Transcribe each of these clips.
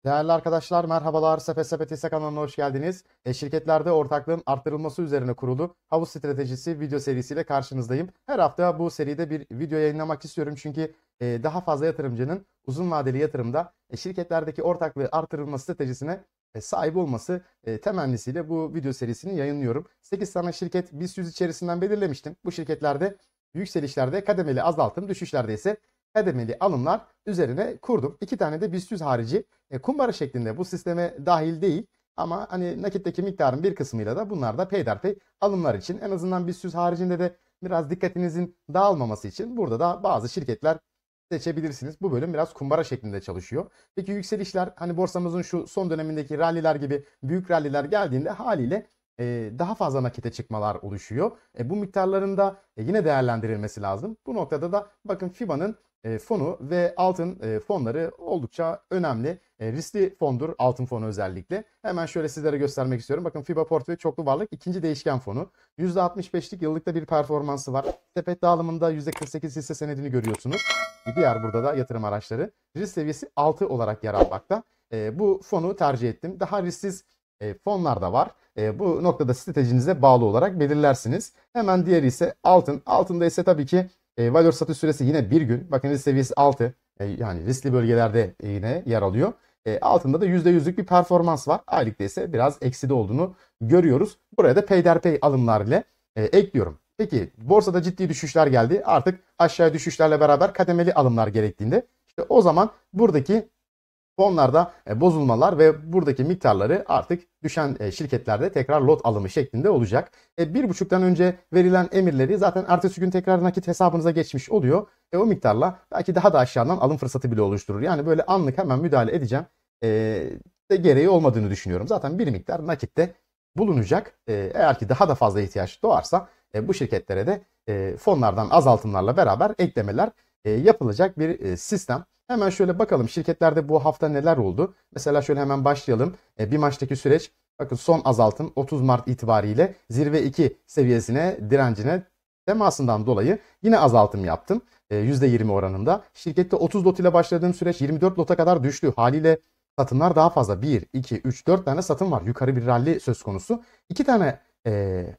Değerli arkadaşlar merhabalar. Sepet Sepet Hisse kanalına hoş geldiniz. Şirketlerde ortaklığın arttırılması üzerine kurulu havuz stratejisi video serisiyle karşınızdayım. Her hafta bu seride bir video yayınlamak istiyorum çünkü daha fazla yatırımcının uzun vadeli yatırımda şirketlerdeki ortaklığı arttırılma stratejisine sahip olması temennisiyle bu video serisini yayınlıyorum. 8 tane şirket BIST 100 içerisinden belirlemiştim. Bu şirketlerde yükselişlerde kademeli azaltım, düşüşlerde ise kademeli alımlar üzerine kurdum. 2 tane de BIST 100 harici kumbara şeklinde bu sisteme dahil değil. Ama hani nakitteki miktarın bir kısmıyla da bunlar da peyderpey alımlar için en azından BIST 100 haricinde de biraz dikkatinizin dağılmaması için burada da bazı şirketler seçebilirsiniz. Bu bölüm biraz kumbara şeklinde çalışıyor. Peki yükselişler hani borsamızın şu son dönemindeki ralliler gibi büyük ralliler geldiğinde haliyle daha fazla nakite çıkmalar oluşuyor. Bu miktarların da yine değerlendirilmesi lazım. Bu noktada da bakın FIBA'nın fonu ve altın fonları oldukça önemli. Riskli fondur altın fonu özellikle. Hemen şöyle sizlere göstermek istiyorum. Bakın FIBA portföy çoklu varlık ikinci değişken fonu. %65'lik yıllıkta bir performansı var. Sepet dağılımında %48 hisse senedini görüyorsunuz. Diğer burada da yatırım araçları. Risk seviyesi 6 olarak yer almakta. Bu fonu tercih ettim. Daha risksiz fonlar da var. Bu noktada stratejinize bağlı olarak belirlersiniz. Hemen diğeri ise altın. Altında ise tabii ki valör satış süresi yine bir gün. Bakın risk seviyesi 6. Yani riskli bölgelerde yine yer alıyor. Altında da %100'lük bir performans var. Aylıkta ise biraz ekside olduğunu görüyoruz. Buraya da peyderpey alımlar ile ekliyorum. Peki borsada ciddi düşüşler geldi. Artık aşağıya düşüşlerle beraber kademeli alımlar gerektiğinde işte o zaman buradaki fonlarda bozulmalar ve buradaki miktarları artık düşen şirketlerde tekrar lot alımı şeklinde olacak. 1,5'tan önce verilen emirleri zaten ertesi gün tekrar nakit hesabınıza geçmiş oluyor. O miktarla belki daha da aşağıdan alım fırsatı bile oluşturur. Yani böyle anlık hemen müdahale edeceğim de gereği olmadığını düşünüyorum. Zaten bir miktar nakitte bulunacak. Eğer ki daha da fazla ihtiyaç doğarsa bu şirketlere de fonlardan azaltımlarla beraber eklemeler yapılacak bir sistem. Hemen şöyle bakalım şirketlerde bu hafta neler oldu. Mesela şöyle hemen başlayalım. Bir maçtaki süreç bakın son azaltım 30 Mart itibariyle zirve 2 seviyesine direncine temasından dolayı yine azaltım yaptım. %20 oranında. Şirkette 30 lot ile başladığım süreç 24 lota kadar düştü. Haliyle satımlar daha fazla. 1, 2, 3, 4 tane satım var. Yukarı bir rally söz konusu. 2 tane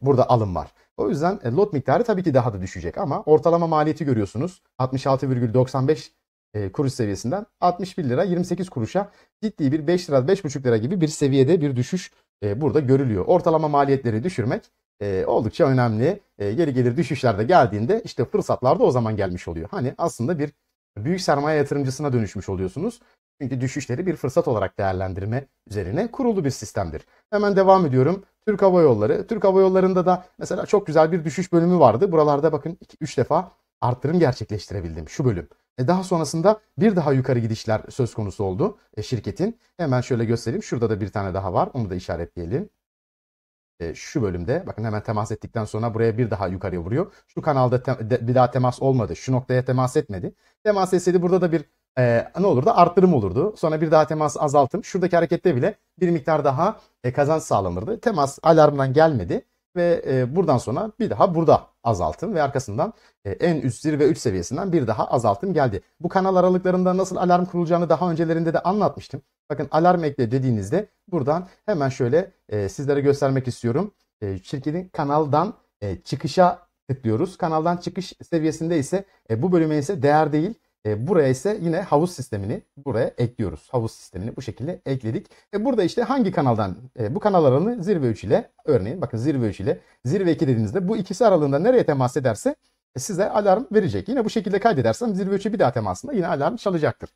burada alım var. O yüzden lot miktarı tabii ki daha da düşecek ama ortalama maliyeti görüyorsunuz. 66,95 kuruş seviyesinden 61 lira 28 kuruşa ciddi bir 5 lira 5,5 lira gibi bir seviyede bir düşüş burada görülüyor. Ortalama maliyetleri düşürmek oldukça önemli. Geri gelir düşüşlerde geldiğinde işte fırsatlar da o zaman gelmiş oluyor. Hani aslında bir büyük sermaye yatırımcısına dönüşmüş oluyorsunuz. Çünkü düşüşleri bir fırsat olarak değerlendirme üzerine kurulu bir sistemdir. Hemen devam ediyorum. Türk Hava Yolları. Türk Hava Yolları'nda da mesela çok güzel bir düşüş bölümü vardı. Buralarda bakın 3 defa arttırım gerçekleştirebildim şu bölüm. Daha sonrasında bir daha yukarı gidişler söz konusu oldu şirketin. Hemen şöyle göstereyim. Şurada da bir tane daha var. Onu da işaretleyelim. Şu bölümde bakın hemen temas ettikten sonra buraya bir daha yukarıya vuruyor. Şu kanalda bir daha temas olmadı. Şu noktaya temas etmedi. Temas etseydi burada da bir ne olurdu? Arttırım olurdu. Sonra bir daha temas azaltım. Şuradaki harekette bile bir miktar daha kazanç sağlanırdı. Temas alarmdan gelmedi. Ve buradan sonra bir daha burada azaltım ve arkasından en üst zirve 3 seviyesinden bir daha azaltım geldi. Bu kanal aralıklarında nasıl alarm kurulacağını daha öncelerinde de anlatmıştım. Bakın alarm ekle dediğinizde buradan hemen şöyle sizlere göstermek istiyorum. Şirketin kanaldan çıkışa tıklıyoruz. Kanaldan çıkış seviyesinde ise bu bölüme ise değer değil. Buraya ise yine havuz sistemini buraya ekliyoruz. Havuz sistemini bu şekilde ekledik. Burada işte hangi kanaldan bu kanal aralığını zirve 3 ile örneğin bakın zirve 3 ile zirve 2 dediğinizde bu ikisi aralığında nereye temas ederse size alarm verecek. Yine bu şekilde kaydedersem zirve 3'e bir daha temasında yine alarm çalacaktır.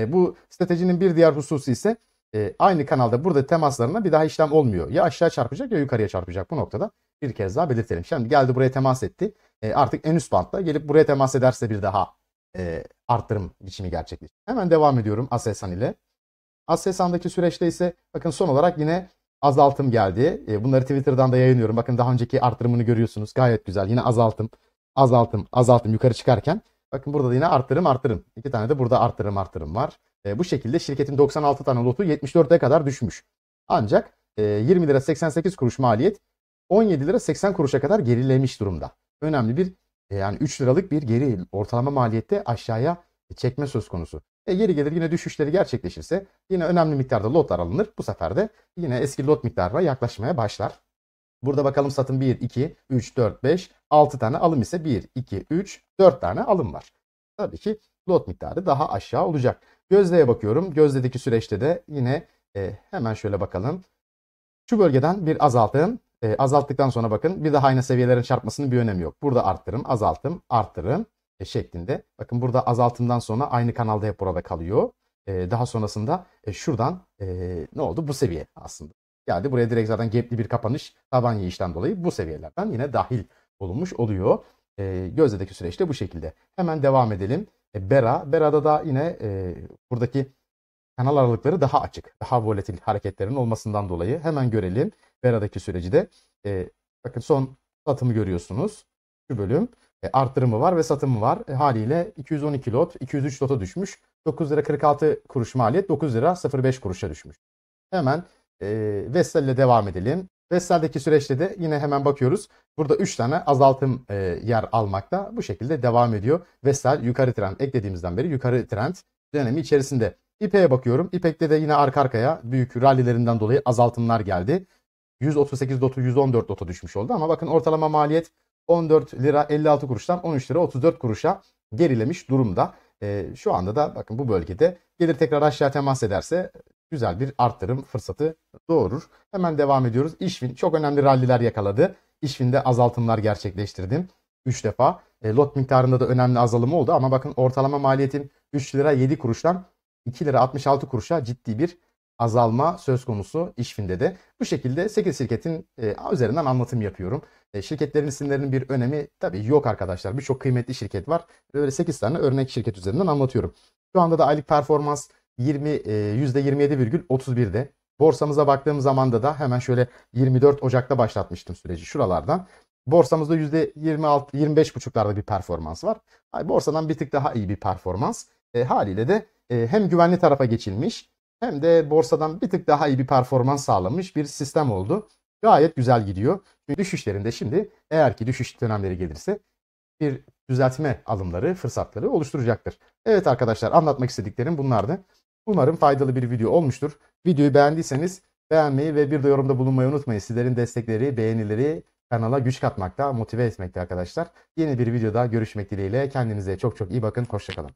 Bu stratejinin bir diğer hususu ise aynı kanalda burada temaslarına bir daha işlem olmuyor. Ya aşağı çarpacak ya yukarıya çarpacak bu noktada. Bir kez daha belirtelim. Şimdi geldi buraya temas etti. Artık en üst bantta gelip buraya temas ederse bir daha arttırım biçimi gerçekleşir. Hemen devam ediyorum Aselsan ile. Aselsan'daki süreçte ise bakın son olarak yine azaltım geldi. Bunları Twitter'dan da yayınlıyorum. Bakın daha önceki arttırımını görüyorsunuz. Gayet güzel. Yine azaltım, azaltım, azaltım yukarı çıkarken. Bakın burada da yine arttırım, arttırım. 2 tane de burada arttırım, arttırım var. Bu şekilde şirketin 96 tane lotu 74'e kadar düşmüş. Ancak 20 lira 88 kuruş maliyet 17 lira 80 kuruşa kadar gerilemiş durumda. Önemli bir yani 3 liralık bir geri ortalama maliyette aşağıya çekme söz konusu. Geri gelir yine düşüşleri gerçekleşirse yine önemli miktarda lotlar alınır. Bu sefer de yine eski lot miktarına yaklaşmaya başlar. Burada bakalım satın 1, 2, 3, 4, 5, 6 tane alım ise 1, 2, 3, 4 tane alım var. Tabii ki lot miktarı daha aşağı olacak. Gözdeye bakıyorum. Gözde'deki süreçte de yine hemen şöyle bakalım. Şu bölgeden bir azaltım. Azalttıktan sonra bakın bir daha aynı seviyelerin çarpmasının bir önemi yok. Burada arttırım, azaltım, arttırım şeklinde. Bakın burada azaltımdan sonra aynı kanalda hep burada kalıyor. Daha sonrasında şuradan ne oldu? Bu seviye aslında. Geldi buraya direkt zaten gap'li bir kapanış taban yiyişten dolayı bu seviyelerden yine dahil olunmuş oluyor. Gözde'deki süreçte bu şekilde. Hemen devam edelim. Bera'da da yine buradaki kanal aralıkları daha açık. Daha volatil hareketlerin olmasından dolayı hemen görelim. Bera'daki süreci de bakın son satımı görüyorsunuz. Şu bölüm arttırımı var ve satımı var. Haliyle 212 lot 203 lota düşmüş. 9 lira 46 kuruş maliyet 9 lira 05 kuruşa düşmüş. Hemen Vestel ile devam edelim. Vestel'deki süreçte de yine hemen bakıyoruz. Burada 3 tane azaltım yer almakta. Bu şekilde devam ediyor. Vestel yukarı trend eklediğimizden beri yukarı trend dönemi içerisinde. İpek'e bakıyorum. İpek'te de yine arka arkaya büyük rallilerinden dolayı azaltımlar geldi. 138 lotu 114 lota düşmüş oldu ama bakın ortalama maliyet 14 lira 56 kuruştan 13 lira 34 kuruşa gerilemiş durumda. Şu anda da bakın bu bölgede gelir tekrar aşağı temas ederse güzel bir arttırım fırsatı doğurur. Hemen devam ediyoruz. İşvin çok önemli ralliler yakaladı. İşvin'de azaltımlar gerçekleştirdim. 3 defa. Lot miktarında da önemli azalımı oldu ama bakın ortalama maliyetin 3 lira 7 kuruştan 2 lira 66 kuruşa ciddi bir azalma söz konusu İşvin'de de. Bu şekilde 8 şirketin üzerinden anlatım yapıyorum. Şirketlerin isimlerinin bir önemi tabii yok arkadaşlar. Birçok kıymetli şirket var. Böyle 8 tane örnek şirket üzerinden anlatıyorum. Şu anda da aylık performans %27,31'de. Borsamıza baktığım zaman da hemen şöyle 24 Ocak'ta başlatmıştım süreci şuralardan. Borsamızda %26, 25,5'larda bir performans var. Borsadan bir tık daha iyi bir performans. Haliyle de hem güvenli tarafa geçilmiş hem de borsadan bir tık daha iyi bir performans sağlamış bir sistem oldu. Gayet güzel gidiyor. Çünkü düşüşlerinde şimdi eğer ki düşüş dönemleri gelirse bir düzeltme alımları, fırsatları oluşturacaktır. Evet arkadaşlar anlatmak istediklerim bunlardı. Umarım faydalı bir video olmuştur. Videoyu beğendiyseniz beğenmeyi ve bir de yorumda bulunmayı unutmayın. Sizlerin destekleri, beğenileri kanala güç katmakta, motive etmekte arkadaşlar. Yeni bir videoda görüşmek dileğiyle. Kendinize çok çok iyi bakın. Hoşça kalın.